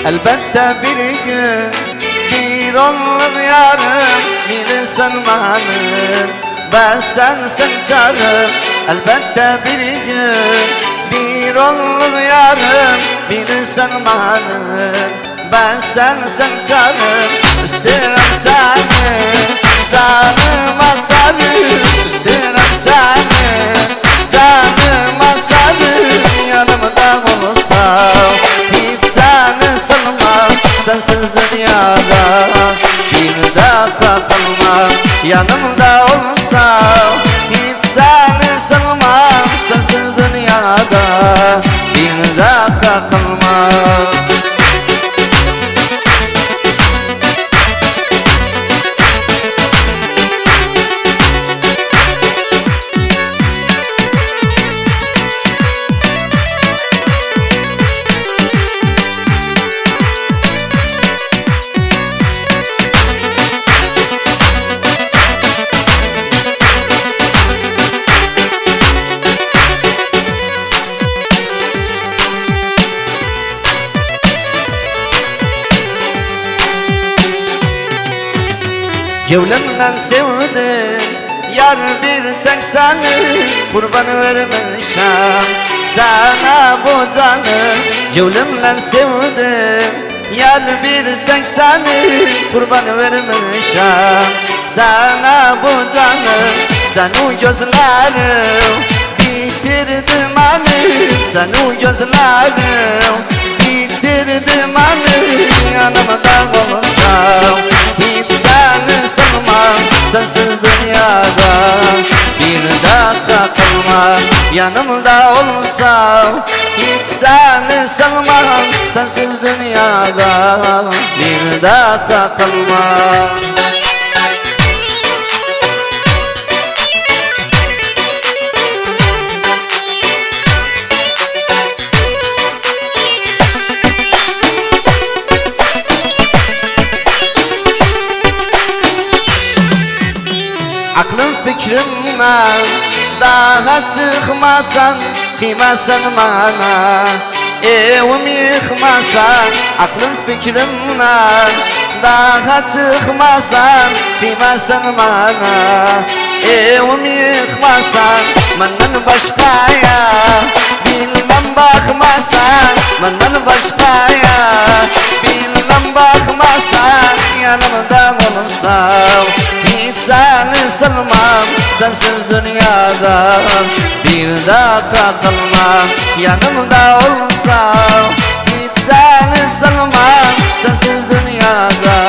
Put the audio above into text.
Elbette bir gün bir onluk yarım bilirsen manır ve sensin çarım. Elbette bir gün bir onluk yarım bilirsen manır ve sensin çarım. İsterim seni canıma sarım, isterim seni canıma sarım. Yanımda olsam hiç seni sanmam, sensiz dünyada bir dakika kalmam. Yanımda olsam hiç seni sanmam, sensiz dünyada bir dakika kalmam. Cevlemle sevdim yar bir tek seni, kurban vermişim sana bu canı. Cevlemle sevdim yar bir tek seni, kurban vermişim sana bu canı. Sen o gözlerim bitirdi beni, sen o gözlerim bitirdi beni. Yanımda olsam hiç seni sanmam, sensiz dünyada bir dakika kalmam. Yanımda olsam hiç seni sanmam, sensiz dünyada bir dakika kalmam. Aklım fikrimden daha çıkmasan, kıymasan bana evim yıkmasan. Aklım fikrimden daha çıkmasan, kıymasan bana evim yıkmasan. Benden başkaya bilmem bakmasan, benden başkaya bilmem bakmasan. Yanımda olsam hiç seni sanmam, sensiz dünyada bir dakika kalmam. Yanımda olsam hiç seni sanmam, sensiz dünyada